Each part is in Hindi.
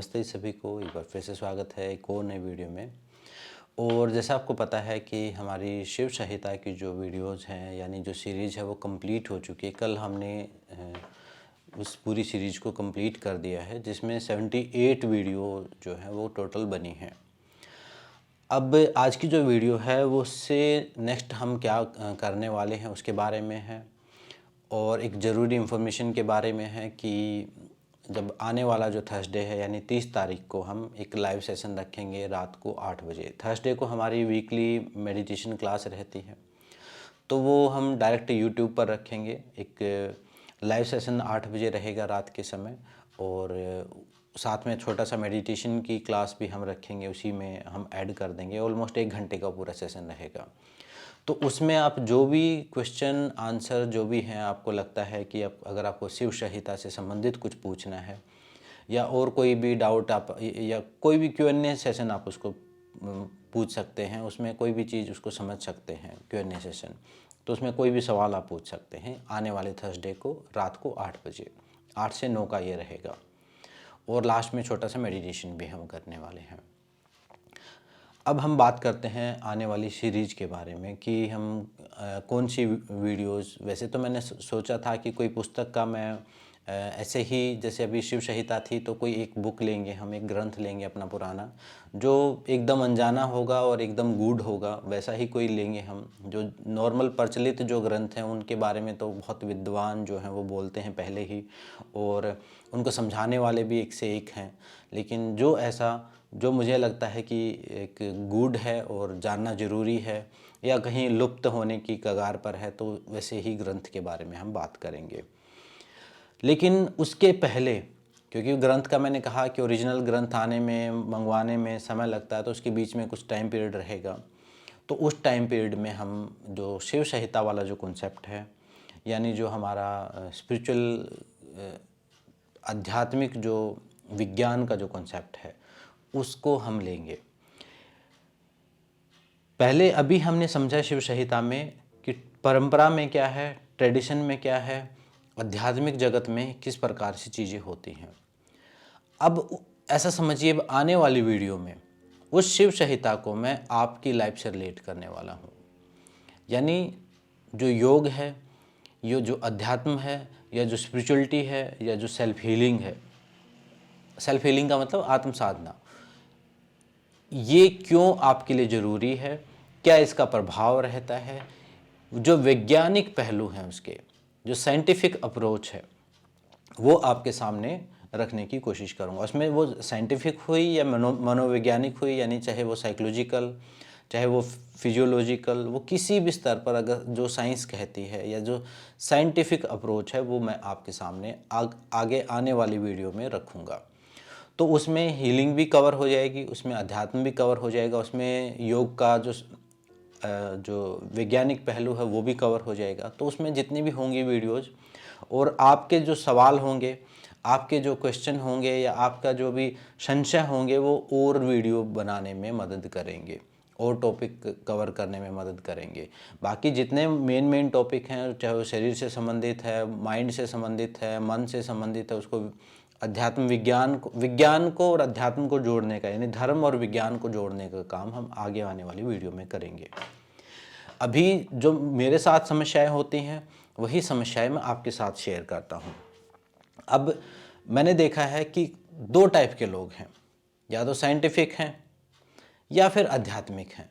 नमस्ते सभी को, एक बार फिर से स्वागत है एक और नए वीडियो में। और जैसा आपको पता है कि हमारी शिव संहिता की जो वीडियोज़ हैं यानी जो सीरीज़ है वो कंप्लीट हो चुकी है। कल हमने उस पूरी सीरीज़ को कंप्लीट कर दिया है, जिसमें 78 वीडियो जो है वो टोटल बनी हैं। अब आज की जो वीडियो है वो उससे नेक्स्ट हम क्या करने वाले हैं उसके बारे में है, और एक ज़रूरी इन्फॉर्मेशन के बारे में है कि जब आने वाला जो थर्सडे है यानी 30 तारीख को हम एक लाइव सेशन रखेंगे रात को 8 बजे। थर्सडे को हमारी वीकली मेडिटेशन क्लास रहती है, तो वो हम डायरेक्ट यूट्यूब पर रखेंगे। एक लाइव सेशन 8 बजे रहेगा रात के समय, और साथ में छोटा सा मेडिटेशन की क्लास भी हम रखेंगे, उसी में हम ऐड कर देंगे। ऑलमोस्ट 1 घंटे का पूरा सेशन रहेगा। तो उसमें आप जो भी क्वेश्चन आंसर जो भी हैं, आपको लगता है कि अगर आपको शिव संहिता से संबंधित कुछ पूछना है या और कोई भी डाउट आप या कोई भी Q&A सेशन आप उसको पूछ सकते हैं, उसमें कोई भी चीज़ उसको समझ सकते हैं Q&A सेशन। तो उसमें कोई भी सवाल आप पूछ सकते हैं आने वाले थर्सडे को रात को 8 बजे, 8 से 9 का ये रहेगा। और लास्ट में छोटा सा मेडिटेशन भी हम करने वाले हैं। अब हम बात करते हैं आने वाली सीरीज़ के बारे में कि हम कौन सी वीडियोस। वैसे तो मैंने सोचा था कि कोई पुस्तक का मैं ऐसे ही, जैसे अभी शिव संहिता थी तो कोई एक बुक लेंगे, हम एक ग्रंथ लेंगे अपना पुराना, जो एकदम अनजाना होगा और एकदम गूढ़ होगा, वैसा ही कोई लेंगे हम। जो नॉर्मल प्रचलित जो ग्रंथ हैं उनके बारे में तो बहुत विद्वान जो हैं वो बोलते हैं पहले ही, और उनको समझाने वाले भी एक से एक हैं। लेकिन जो ऐसा जो मुझे लगता है कि एक गूढ़ है और जानना ज़रूरी है या कहीं लुप्त होने की कगार पर है, तो वैसे ही ग्रंथ के बारे में हम बात करेंगे। लेकिन उसके पहले, क्योंकि ग्रंथ का मैंने कहा कि ओरिजिनल ग्रंथ आने में मंगवाने में समय लगता है, तो उसके बीच में कुछ टाइम पीरियड रहेगा। तो उस टाइम पीरियड में हम जो शिव संहिता वाला जो कॉन्सेप्ट है, यानी जो हमारा स्पिरिचुअल आध्यात्मिक जो विज्ञान का जो कॉन्सेप्ट है, उसको हम लेंगे। पहले अभी हमने समझा शिव संहिता में कि परंपरा में क्या है, ट्रेडिशन में क्या है, आध्यात्मिक जगत में किस प्रकार से चीज़ें होती हैं। अब ऐसा समझिए, अब आने वाली वीडियो में उस शिव संहिता को मैं आपकी लाइफ से रिलेट करने वाला हूँ। यानी जो योग है, ये जो अध्यात्म है, या जो स्पिरिचुअलिटी है, या जो सेल्फ हीलिंग है, सेल्फ हीलिंग का मतलब आत्म साधना, ये क्यों आपके लिए ज़रूरी है, क्या इसका प्रभाव रहता है, जो वैज्ञानिक पहलू हैं उसके, जो साइंटिफिक अप्रोच है, वो आपके सामने रखने की कोशिश करूँगा। उसमें वो साइंटिफिक हुई या मनोवैज्ञानिक हुई, यानी चाहे वो साइकोलॉजिकल, चाहे वो फिजियोलॉजिकल, वो किसी भी स्तर पर अगर जो साइंस कहती है या जो साइंटिफिक अप्रोच है, वो मैं आपके सामने आगे आने वाली वीडियो में रखूँगा। तो उसमें हीलिंग भी कवर हो जाएगी, उसमें अध्यात्म भी कवर हो जाएगा, उसमें योग का जो वैज्ञानिक पहलू है वो भी कवर हो जाएगा। तो उसमें जितनी भी होंगी वीडियोज़, और आपके जो सवाल होंगे, आपके जो क्वेश्चन होंगे, या आपका जो भी संशय होंगे, वो और वीडियो बनाने में मदद करेंगे और टॉपिक कवर करने में मदद करेंगे। बाकी जितने मेन टॉपिक हैं, चाहे वो शरीर से संबंधित है, माइंड से संबंधित है, मन से संबंधित है, उसको अध्यात्म विज्ञान को और अध्यात्म को जोड़ने का, यानी धर्म और विज्ञान को जोड़ने का काम हम आगे आने वाली वीडियो में करेंगे। अभी जो मेरे साथ समस्याएं होती हैं, वही समस्याएं मैं आपके साथ शेयर करता हूं। अब मैंने देखा है कि 2 टाइप के लोग हैं, या तो साइंटिफिक हैं या फिर आध्यात्मिक हैं।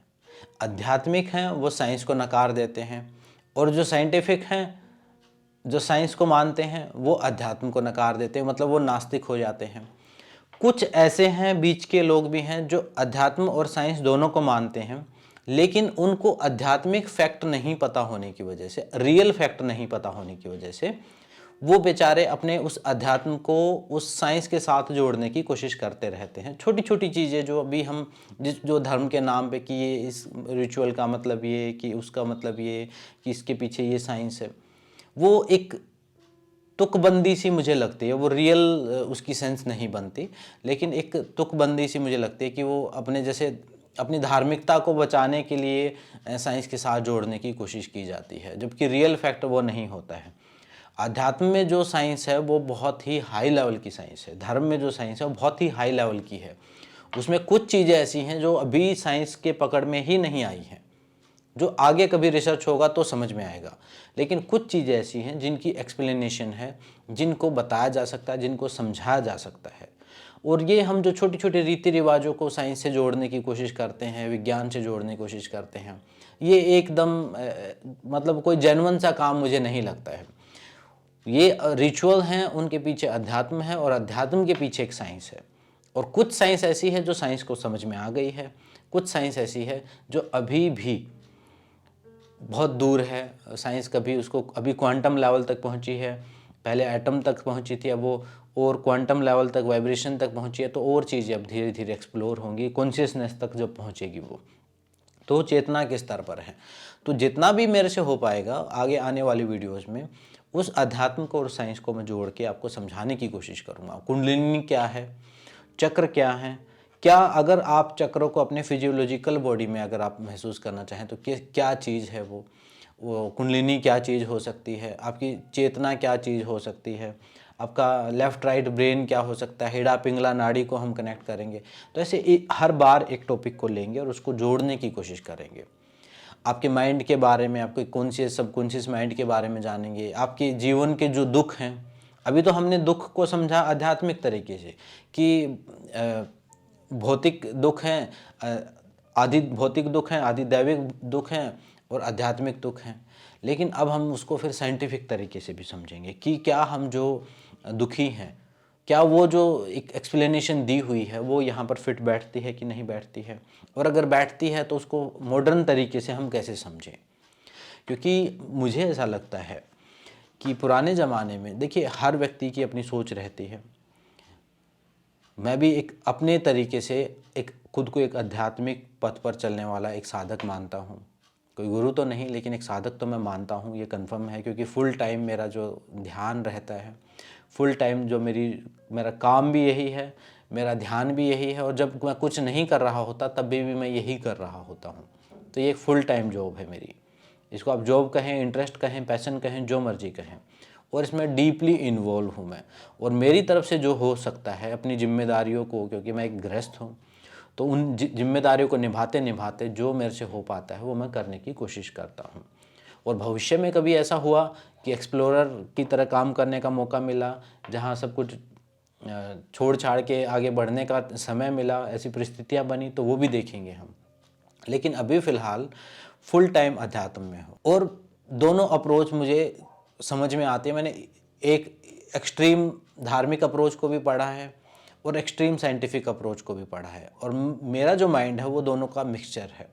आध्यात्मिक हैं वो साइंस को नकार देते हैं, और जो साइंटिफिक हैं, जो साइंस को मानते हैं, वो अध्यात्म को नकार देते हैं, मतलब वो नास्तिक हो जाते हैं। कुछ ऐसे हैं बीच के लोग भी हैं जो अध्यात्म और साइंस दोनों को मानते हैं, लेकिन उनको आध्यात्मिक फैक्ट नहीं पता होने की वजह से, रियल फैक्ट नहीं पता होने की वजह से, वो बेचारे अपने उस अध्यात्म को उस साइंस के साथ जोड़ने की कोशिश करते रहते हैं। छोटी छोटी चीज़ें जो अभी हम जो धर्म के नाम पे कि ये इस रिचुअल का मतलब ये, कि उसका मतलब ये, कि इसके पीछे ये साइंस है, वो एक तुकबंदी सी मुझे लगती है। वो रियल उसकी सेंस नहीं बनती, लेकिन एक तुकबंदी सी मुझे लगती है कि वो अपने जैसे अपनी धार्मिकता को बचाने के लिए साइंस के साथ जोड़ने की कोशिश की जाती है, जबकि रियल फैक्ट वो नहीं होता है। अध्यात्म में जो साइंस है वो बहुत ही हाई लेवल की साइंस है, धर्म में जो साइंस है वो बहुत ही हाई लेवल की है। उसमें कुछ चीज़ें ऐसी हैं जो अभी साइंस के पकड़ में ही नहीं आई हैं, जो आगे कभी रिसर्च होगा तो समझ में आएगा। लेकिन कुछ चीज़ें ऐसी हैं जिनकी एक्सप्लेनेशन है, जिनको बताया जा सकता है, जिनको समझाया जा सकता है। और ये हम जो छोटे छोटे रीति रिवाजों को साइंस से जोड़ने की कोशिश करते हैं, विज्ञान से जोड़ने की कोशिश करते हैं, ये एकदम मतलब कोई जेन्युइन सा काम मुझे नहीं लगता है। ये रिचुअल हैं, उनके पीछे अध्यात्म है और अध्यात्म के पीछे एक साइंस है। और कुछ साइंस ऐसी है जो साइंस को समझ में आ गई है, कुछ साइंस ऐसी है जो अभी भी बहुत दूर है। साइंस कभी उसको अभी क्वांटम लेवल तक पहुंची है, पहले एटम तक पहुंची थी, अब वो और क्वांटम लेवल तक, वाइब्रेशन तक पहुंची है। तो और चीज़ें अब धीरे धीरे एक्सप्लोर होंगी, कॉन्शियसनेस तक जब पहुंचेगी वो, तो चेतना के स्तर पर है। तो जितना भी मेरे से हो पाएगा आगे आने वाली वीडियोस में, उस अध्यात्म को और साइंस को मैं जोड़ के आपको समझाने की कोशिश करूँगा। कुंडलिनी क्या है, चक्र क्या है, क्या अगर आप चक्रों को अपने फिजियोलॉजिकल बॉडी में अगर आप महसूस करना चाहें तो क्या चीज़ है वो कुंडलिनी क्या चीज़ हो सकती है, आपकी चेतना क्या चीज़ हो सकती है, आपका लेफ़्ट राइट ब्रेन क्या हो सकता है, हिड़ा पिंगला नाड़ी को हम कनेक्ट करेंगे। तो ऐसे हर बार एक टॉपिक को लेंगे और उसको जोड़ने की कोशिश करेंगे। आपके माइंड के बारे में, आपके कॉन्शियस सबकॉन्शियस माइंड के बारे में जानेंगे, आपके जीवन के जो दुख हैं। अभी तो हमने दुख को समझा आध्यात्मिक तरीके से कि भौतिक दुख हैं, आदि भौतिक दुख हैं, आदि दैविक दुख हैं और आध्यात्मिक दुख हैं। लेकिन अब हम उसको फिर साइंटिफिक तरीके से भी समझेंगे कि क्या हम जो दुखी हैं, क्या वो जो एक एक्सप्लेनेशन दी हुई है वो यहाँ पर फिट बैठती है कि नहीं बैठती है, और अगर बैठती है तो उसको मॉडर्न तरीके से हम कैसे समझें। क्योंकि मुझे ऐसा लगता है कि पुराने ज़माने में, देखिए, हर व्यक्ति की अपनी सोच रहती है। मैं भी एक अपने तरीके से एक खुद को एक आध्यात्मिक पथ पर चलने वाला एक साधक मानता हूँ। कोई गुरु तो नहीं, लेकिन एक साधक तो मैं मानता हूँ, ये कंफर्म है। क्योंकि फुल टाइम मेरा जो ध्यान रहता है, फुल टाइम जो मेरा काम भी यही है, मेरा ध्यान भी यही है, और जब मैं कुछ नहीं कर रहा होता तब भी मैं यही कर रहा होता हूँ। तो ये एक फुल टाइम जॉब है मेरी। इसको आप जॉब कहें, इंटरेस्ट कहें, पैशन कहें, जो मर्जी कहें, और इसमें डीपली इन्वॉल्व हूँ मैं। और मेरी तरफ से जो हो सकता है अपनी जिम्मेदारियों को, क्योंकि मैं एक गृहस्थ हूँ, तो उन जिम्मेदारियों को निभाते निभाते जो मेरे से हो पाता है वो मैं करने की कोशिश करता हूँ। और भविष्य में कभी ऐसा हुआ कि एक्सप्लोरर की तरह काम करने का मौका मिला, जहाँ सब कुछ छोड़ छाड़ के आगे बढ़ने का समय मिला, ऐसी परिस्थितियाँ बनी, तो वो भी देखेंगे हम। लेकिन अभी फ़िलहाल फुल टाइम अध्यात्म में हो। और दोनों अप्रोच मुझे समझ में आती है। मैंने एक एक्सट्रीम धार्मिक अप्रोच को भी पढ़ा है और एक्सट्रीम साइंटिफिक अप्रोच को भी पढ़ा है, और मेरा जो माइंड है वो दोनों का मिक्सचर है।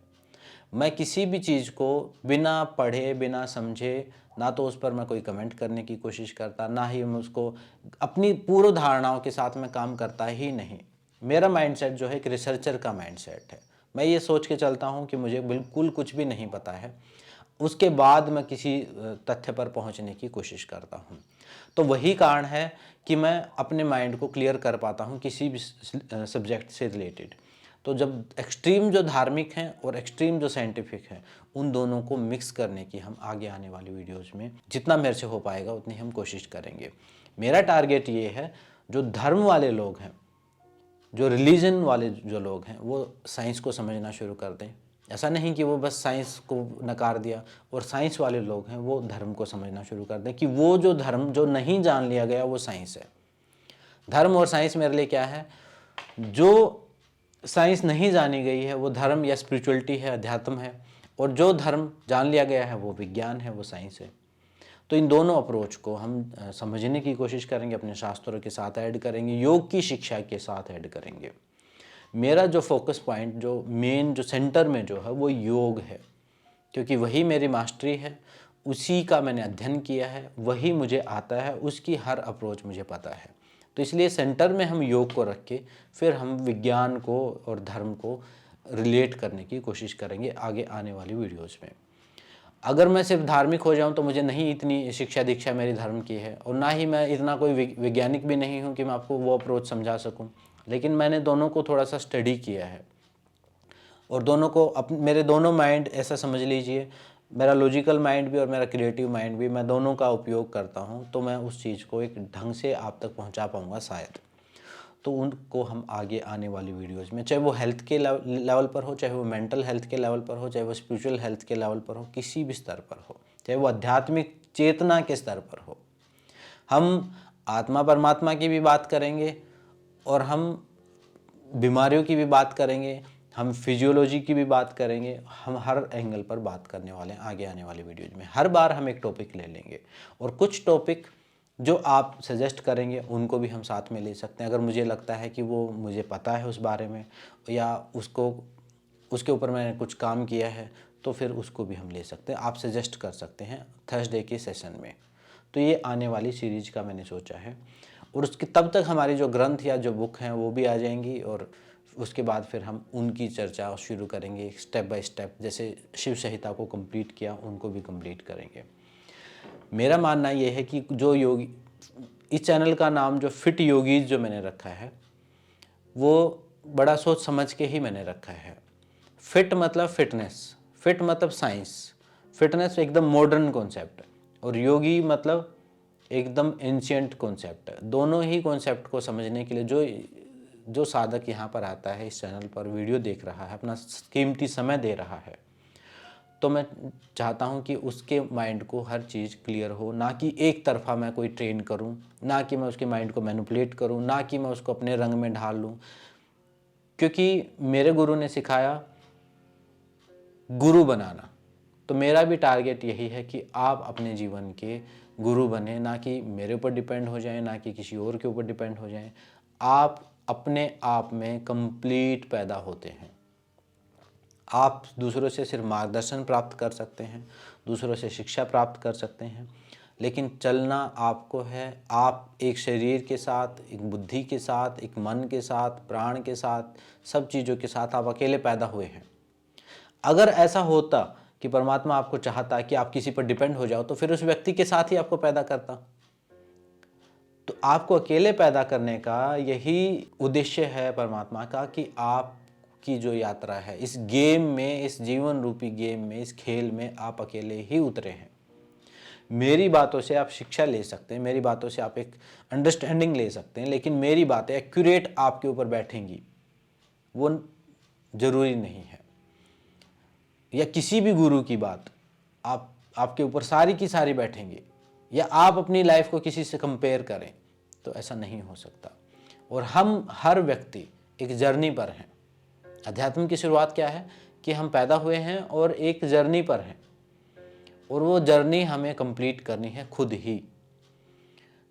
मैं किसी भी चीज़ को बिना पढ़े, बिना समझे, ना तो उस पर मैं कोई कमेंट करने की कोशिश करता, ना ही मैं उसको अपनी पूर्व धारणाओं के साथ मैं काम करता ही नहीं। मेरा माइंडसेट जो है एक रिसर्चर का माइंडसेट है। मैं ये सोच के चलता हूँ कि मुझे बिल्कुल कुछ भी नहीं पता है, उसके बाद मैं किसी तथ्य पर पहुँचने की कोशिश करता हूँ। तो वही कारण है कि मैं अपने माइंड को क्लियर कर पाता हूँ किसी भी सब्जेक्ट से रिलेटेड। तो जब एक्सट्रीम जो धार्मिक हैं और एक्सट्रीम जो साइंटिफिक है, उन दोनों को मिक्स करने की हम आगे आने वाली वीडियोज़ में जितना मेरे से हो पाएगा उतनी हम कोशिश करेंगे। मेरा टारगेट ये है, जो धर्म वाले लोग हैं, जो रिलीजन वाले जो लोग हैं, वो साइंस को समझना शुरू कर दें। ऐसा नहीं कि वो बस साइंस को नकार दिया, और साइंस वाले लोग हैं वो धर्म को समझना शुरू कर दें कि वो जो धर्म जो नहीं जान लिया गया वो साइंस है। धर्म और साइंस मेरे लिए क्या है, जो साइंस नहीं जानी गई है वो धर्म या स्पिरिचुअलिटी है, अध्यात्म है, और जो धर्म जान लिया गया है वो विज्ञान है, वो साइंस है। तो इन दोनों अप्रोच को हम समझने की कोशिश करेंगे, अपने शास्त्रों के साथ ऐड करेंगे, योग की शिक्षा के साथ ऐड करेंगे। मेरा जो फोकस पॉइंट, जो मेन, जो सेंटर में जो है वो योग है, क्योंकि वही मेरी मास्टरी है, उसी का मैंने अध्ययन किया है, वही मुझे आता है, उसकी हर अप्रोच मुझे पता है। तो इसलिए सेंटर में हम योग को रख के फिर हम विज्ञान को और धर्म को रिलेट करने की कोशिश करेंगे आगे आने वाली वीडियोज़ में। अगर मैं सिर्फ धार्मिक हो जाऊं तो मुझे नहीं इतनी शिक्षा दीक्षा मेरी धर्म की है, और ना ही मैं इतना कोई वैज्ञानिक भी नहीं हूं कि मैं आपको वो अप्रोच समझा सकूं। लेकिन मैंने दोनों को थोड़ा सा स्टडी किया है, और दोनों को मेरे दोनों माइंड, ऐसा समझ लीजिए, मेरा लॉजिकल माइंड भी और मेरा क्रिएटिव माइंड भी, मैं दोनों का उपयोग करता हूँ, तो मैं उस चीज़ को एक ढंग से आप तक पहुँचा पाऊँगा शायद। तो उनको हम आगे आने वाली वीडियोज़ में, चाहे वो हेल्थ के लेवल पर हो, चाहे वो मेंटल हेल्थ के लेवल पर हो, चाहे वो स्पिरिचुअल हेल्थ के लेवल पर हो, किसी भी स्तर पर हो, चाहे वो आध्यात्मिक चेतना के स्तर पर हो, हम आत्मा परमात्मा की भी बात करेंगे और हम बीमारियों की भी बात करेंगे, हम फिजियोलॉजी की भी बात करेंगे, हम हर एंगल पर बात करने वाले हैं आगे आने वाली वीडियोज में। हर बार हम एक टॉपिक ले लेंगे और कुछ टॉपिक जो आप सजेस्ट करेंगे उनको भी हम साथ में ले सकते हैं। अगर मुझे लगता है कि वो मुझे पता है उस बारे में या उसके ऊपर मैंने कुछ काम किया है, तो फिर उसको भी हम ले सकते हैं, आप सजेस्ट कर सकते हैं थर्सडे के सेशन में। तो ये आने वाली सीरीज का मैंने सोचा है। और उसके तब तक हमारी जो ग्रंथ या जो बुक हैं वो भी आ जाएंगी और उसके बाद फिर हम उनकी चर्चा शुरू करेंगे स्टेप बाय स्टेप। जैसे शिव संहिता को कंप्लीट किया, उनको भी कंप्लीट करेंगे। मेरा मानना ये है कि जो योगी, इस चैनल का नाम जो फिट योगीज जो मैंने रखा है वो बड़ा सोच समझ के ही मैंने रखा है। फिट मतलब फिटनेस, फिट मतलब साइंस, फिटनेस एकदम मॉडर्न कॉन्सेप्ट और योगी मतलब एकदम एंशिएंट कॉन्सेप्ट है। दोनों ही कॉन्सेप्ट को समझने के लिए जो साधक यहाँ पर आता है, इस चैनल पर वीडियो देख रहा है, अपना कीमती समय दे रहा है, तो मैं चाहता हूँ कि उसके माइंड को हर चीज़ क्लियर हो, ना कि एक तरफा मैं कोई ट्रेन करूँ, ना कि मैं उसके माइंड को मैनिपुलेट करूँ, ना कि मैं उसको अपने रंग में ढाल लूँ। क्योंकि मेरे गुरु ने सिखाया गुरु बनाना, तो मेरा भी टारगेट यही है कि आप अपने जीवन के गुरु बने, ना कि मेरे ऊपर डिपेंड हो जाएं, ना कि किसी और के ऊपर डिपेंड हो जाएं। आप अपने आप में कंप्लीट पैदा होते हैं। आप दूसरों से सिर्फ मार्गदर्शन प्राप्त कर सकते हैं, दूसरों से शिक्षा प्राप्त कर सकते हैं, लेकिन चलना आपको है। आप एक शरीर के साथ, एक बुद्धि के साथ, एक मन के साथ, प्राण के साथ, सब चीज़ों के साथ आप अकेले पैदा हुए हैं। अगर ऐसा होता कि परमात्मा आपको चाहता कि आप किसी पर डिपेंड हो जाओ, तो फिर उस व्यक्ति के साथ ही आपको पैदा करता। तो आपको अकेले पैदा करने का यही उद्देश्य है परमात्मा का कि आपकी जो यात्रा है इस गेम में, इस जीवन रूपी गेम में, इस खेल में आप अकेले ही उतरे हैं। मेरी बातों से आप शिक्षा ले सकते हैं, मेरी बातों से आप एक अंडरस्टैंडिंग ले सकते हैं, लेकिन मेरी बातें एक्यूरेट आपके ऊपर बैठेंगी वो जरूरी नहीं है। या किसी भी गुरु की बात आपके ऊपर सारी की सारी बैठेंगी, या आप अपनी लाइफ को किसी से कंपेयर करें, तो ऐसा नहीं हो सकता। और हम हर व्यक्ति एक जर्नी पर हैं। अध्यात्म की शुरुआत क्या है कि हम पैदा हुए हैं और एक जर्नी पर हैं, और वो जर्नी हमें कंप्लीट करनी है खुद ही।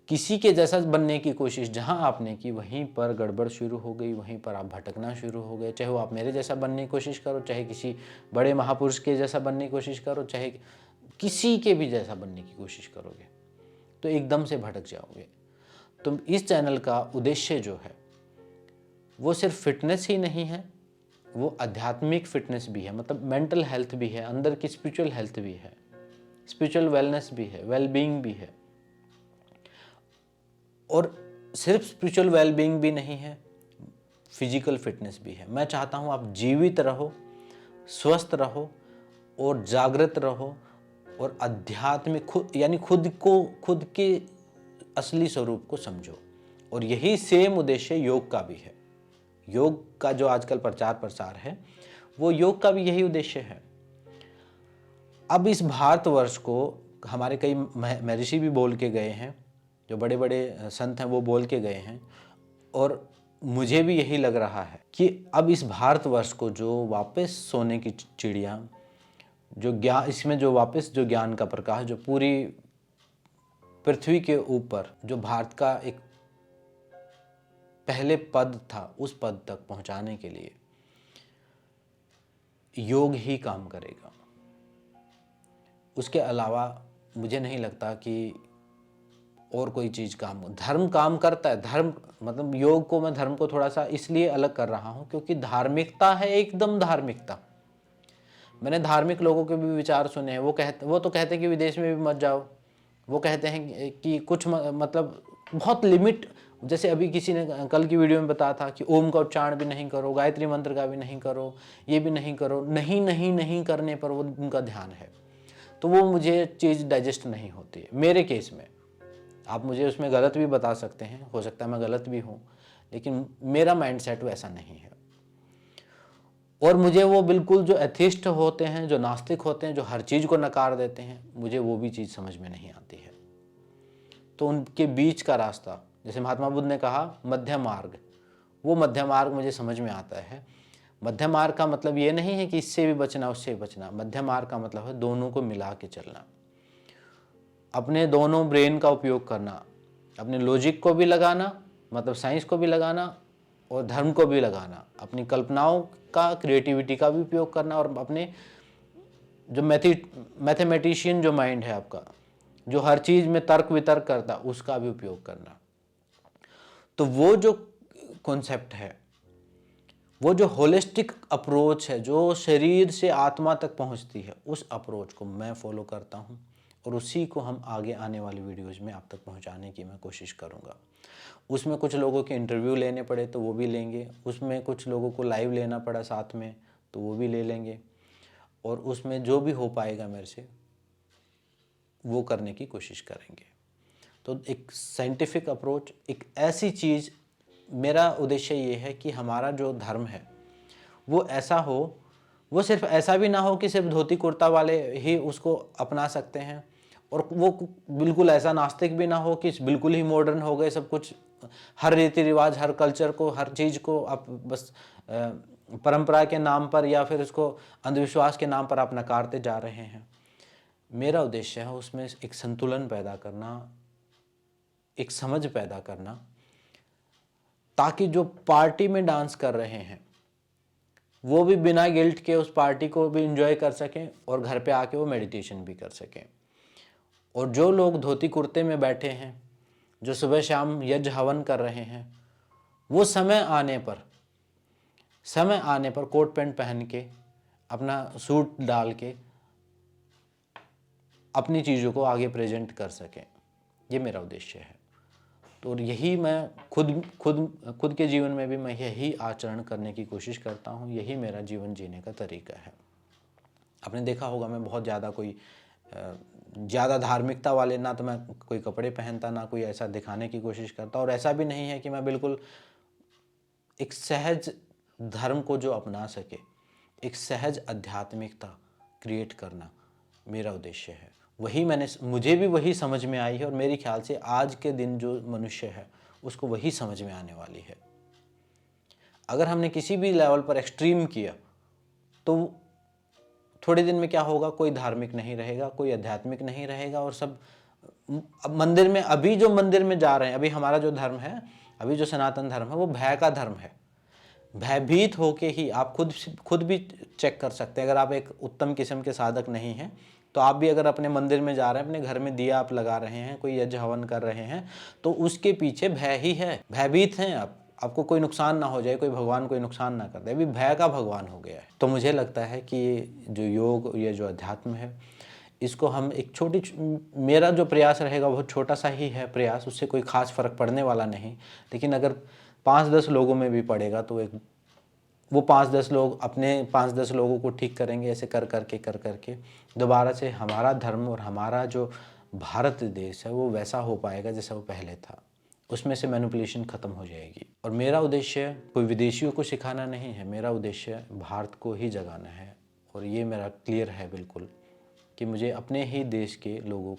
किसी के जैसा बनने की कोशिश जहां आपने की, वहीं पर गड़बड़ शुरू हो गई, वहीं पर आप भटकना शुरू हो गए। चाहे वो आप मेरे जैसा बनने की कोशिश करो, चाहे किसी बड़े महापुरुष के जैसा बनने की कोशिश करो, चाहे किसी के भी जैसा बनने की कोशिश करोगे, तो एकदम से भटक जाओगे। तो इस चैनल का उद्देश्य जो है वो सिर्फ फिटनेस ही नहीं है, वो आध्यात्मिक फिटनेस भी है, मतलब मेंटल हेल्थ भी है, अंदर की स्पिरिचुअल हेल्थ भी है, स्पिरिचुअल वेलनेस भी है, वेलबींग भी है। और सिर्फ स्पिरिचुअल वेलबींग भी नहीं है, फिजिकल फिटनेस भी है। मैं चाहता हूँ आप जीवित रहो, स्वस्थ रहो और जागृत रहो और आध्यात्मिक खुद के असली स्वरूप को समझो। और यही सेम उद्देश्य योग का भी है। योग का जो आजकल प्रचार प्रसार है, वो योग का भी यही उद्देश्य है। अब इस भारतवर्ष को हमारे कई महर्षि भी बोल के गए हैं, जो बड़े बड़े संत हैं वो बोल के गए हैं, और मुझे भी यही लग रहा है कि अब इस भारतवर्ष को जो वापस सोने की चिड़िया, जो ज्ञान, इसमें जो वापस जो ज्ञान का प्रकाश जो पूरी पृथ्वी के ऊपर जो भारत का एक पहले पद था, उस पद तक पहुंचाने के लिए योग ही काम करेगा। उसके अलावा मुझे नहीं लगता कि और कोई चीज़ काम हो। धर्म काम करता है, धर्म मतलब योग को मैं धर्म को थोड़ा सा इसलिए अलग कर रहा हूँ क्योंकि धार्मिकता है, एकदम धार्मिकता। मैंने धार्मिक लोगों के भी विचार सुने हैं, वो तो कहते हैं कि विदेश में भी मत जाओ। वो कहते हैं कि कुछ मतलब बहुत लिमिट, जैसे अभी किसी ने कल की वीडियो में बताया था कि ओम का उच्चारण भी नहीं करो, गायत्री मंत्र का भी नहीं करो, ये भी नहीं करो। नहीं नहीं नहीं करने पर वो उनका ध्यान है। तो वो मुझे चीज़ डाइजेस्ट नहीं होती है मेरे केस में। आप मुझे उसमें गलत भी बता सकते हैं, हो सकता है मैं गलत भी हूँ, लेकिन मेरा माइंडसेट वैसा नहीं है। और मुझे वो बिल्कुल जो एथिस्ट होते हैं, जो नास्तिक होते हैं, जो हर चीज़ को नकार देते हैं, मुझे वो भी चीज़ समझ में नहीं आती है। तो उनके बीच का रास्ता, जैसे महात्मा बुद्ध ने कहा मध्य मार्ग, वो मध्य मार्ग मुझे समझ में आता है। मध्य मार्ग का मतलब ये नहीं है कि इससे भी बचना उससे भी बचना। मध्य मार्ग का मतलब है दोनों को मिला के चलना, अपने दोनों ब्रेन का उपयोग करना, अपने लॉजिक को भी लगाना, मतलब साइंस को भी लगाना, और धर्म को भी लगाना, अपनी कल्पनाओं का, क्रिएटिविटी का भी उपयोग करना, और अपने जो मैथमेटिशियन जो माइंड है आपका, जो हर चीज़ में तर्क वितर्क करता, उसका भी उपयोग करना। तो वो जो कॉन्सेप्ट है, वो जो होलिस्टिक अप्रोच है, जो शरीर से आत्मा तक पहुंचती है, उस अप्रोच को मैं फॉलो करता हूं, और उसी को हम आगे आने वाली वीडियोज़ में आप तक पहुंचाने की मैं कोशिश करूंगा। उसमें कुछ लोगों के इंटरव्यू लेने पड़े तो वो भी लेंगे, उसमें कुछ लोगों को लाइव लेना पड़ा साथ में तो वो भी ले लेंगे, और उसमें जो भी हो पाएगा मेरे से वो करने की कोशिश करेंगे। तो एक साइंटिफिक अप्रोच, एक ऐसी चीज़, मेरा उद्देश्य ये है कि हमारा जो धर्म है वो ऐसा हो, वो सिर्फ ऐसा भी ना हो कि सिर्फ धोती कुर्ता वाले ही उसको अपना सकते हैं, और वो बिल्कुल ऐसा नास्तिक भी ना हो कि बिल्कुल ही मॉडर्न हो गए सब कुछ, हर रीति रिवाज, हर कल्चर को, हर चीज़ को आप बस परंपरा के नाम पर या फिर उसको अंधविश्वास के नाम पर आप नकारते जा रहे हैं। मेरा उद्देश्य है उसमें एक संतुलन पैदा करना, एक समझ पैदा करना, ताकि जो पार्टी में डांस कर रहे हैं वो भी बिना गिल्ट के उस पार्टी को भी एंजॉय कर सकें, और घर पे आके वो मेडिटेशन भी कर सकें। और जो लोग धोती कुर्ते में बैठे हैं, जो सुबह शाम यज्ञ हवन कर रहे हैं, वो समय आने पर कोट पैंट पहन के, अपना सूट डाल के अपनी चीज़ों को आगे प्रेजेंट कर सकें। ये मेरा उद्देश्य है। तो यही मैं खुद के जीवन में भी मैं यही आचरण करने की कोशिश करता हूँ। यही मेरा जीवन जीने का तरीका है। आपने देखा होगा मैं बहुत ज़्यादा धार्मिकता वाले, ना तो मैं कोई कपड़े पहनता, ना कोई ऐसा दिखाने की कोशिश करता, और ऐसा भी नहीं है कि मैं बिल्कुल एक सहज धर्म को जो अपना सके, एक सहज आध्यात्मिकता क्रिएट करना मेरा उद्देश्य है। मुझे भी वही समझ में आई है, और मेरे ख्याल से आज के दिन जो मनुष्य है उसको वही समझ में आने वाली है। अगर हमने किसी भी लेवल पर एक्सट्रीम किया तो थोड़े दिन में क्या होगा, कोई धार्मिक नहीं रहेगा, कोई आध्यात्मिक नहीं रहेगा, और सब मंदिर में, अभी जो मंदिर में जा रहे हैं, अभी हमारा जो धर्म है, अभी जो सनातन धर्म है, वो भय का धर्म है। भयभीत होके ही आप खुद भी चेक कर सकते हैं। अगर आप एक उत्तम किस्म के साधक नहीं हैं तो आप भी अगर अपने मंदिर में जा रहे हैं, अपने घर में दिया आप लगा रहे हैं, कोई यज्ञ हवन कर रहे हैं, तो उसके पीछे भय ही है। भयभीत हैं आपको कोई नुकसान ना हो जाए, कोई भगवान कोई नुकसान ना कर दे, अभी भय का भगवान हो गया है। तो मुझे लगता है कि ये जो योग, ये जो अध्यात्म है, इसको हम एक मेरा जो प्रयास रहेगा बहुत छोटा सा ही है प्रयास, उससे कोई खास फर्क पड़ने वाला नहीं, लेकिन अगर 5-10 लोगों में भी पड़ेगा तो वो 5-10 लोग अपने 5-10 लोगों को ठीक करेंगे। ऐसे कर करके दोबारा से हमारा धर्म और हमारा जो भारत देश है वो वैसा हो पाएगा जैसा वो पहले था। उसमें से मैनिपुलेशन ख़त्म हो जाएगी। और मेरा उद्देश्य कोई विदेशियों को सिखाना नहीं है, मेरा उद्देश्य भारत को ही जगाना है। और ये मेरा क्लियर है बिल्कुल कि मुझे अपने ही देश के लोगों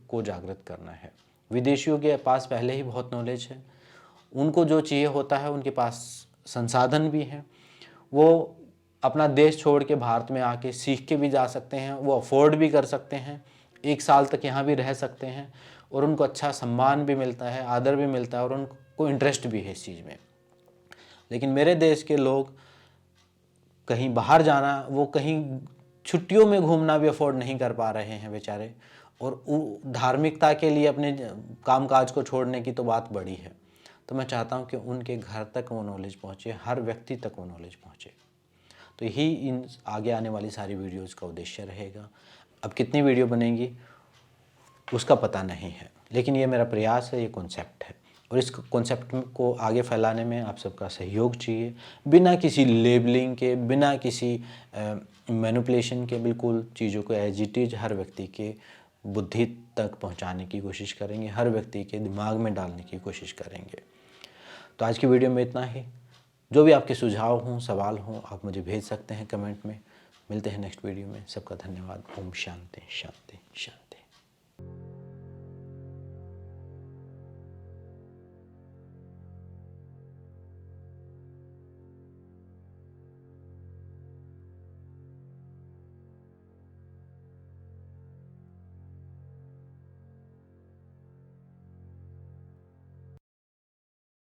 को जागृत करना है। विदेशियों के पास पहले ही बहुत नॉलेज है, उनको जो चाहिए होता है, उनके पास संसाधन भी हैं, वो अपना देश छोड़ के भारत में आके सीख के भी जा सकते हैं, वो अफोर्ड भी कर सकते हैं, 1 साल तक यहाँ भी रह सकते हैं, और उनको अच्छा सम्मान भी मिलता है, आदर भी मिलता है, और उनको इंटरेस्ट भी है इस चीज़ में। लेकिन मेरे देश के लोग कहीं बाहर जाना, वो कहीं छुट्टियों में घूमना भी अफोर्ड नहीं कर पा रहे हैं बेचारे, और धार्मिकता के लिए अपने कामकाज को छोड़ने की तो बात बड़ी है। तो मैं चाहता हूँ कि उनके घर तक वो नॉलेज पहुँचे, हर व्यक्ति तक वो नॉलेज पहुँचे। तो यही इन आगे आने वाली सारी वीडियोज़ का उद्देश्य रहेगा। अब कितनी वीडियो बनेंगी उसका पता नहीं है, लेकिन ये मेरा प्रयास है, ये कॉन्सेप्ट है, और इस कॉन्सेप्ट को आगे फैलाने में आप सबका सहयोग चाहिए, बिना किसी लेबलिंग के, बिना किसी मैनिपुलेशन के बिल्कुल चीज़ों को एज इट इज हर व्यक्ति के बुद्धि तक पहुंचाने की कोशिश करेंगे, हर व्यक्ति के दिमाग में डालने की कोशिश करेंगे। तो आज की वीडियो में इतना ही। जो भी आपके सुझाव हों, सवाल हों, आप मुझे भेज सकते हैं कमेंट में। मिलते हैं नेक्स्ट वीडियो में। सबका धन्यवाद। ओम शांति शांति शांति।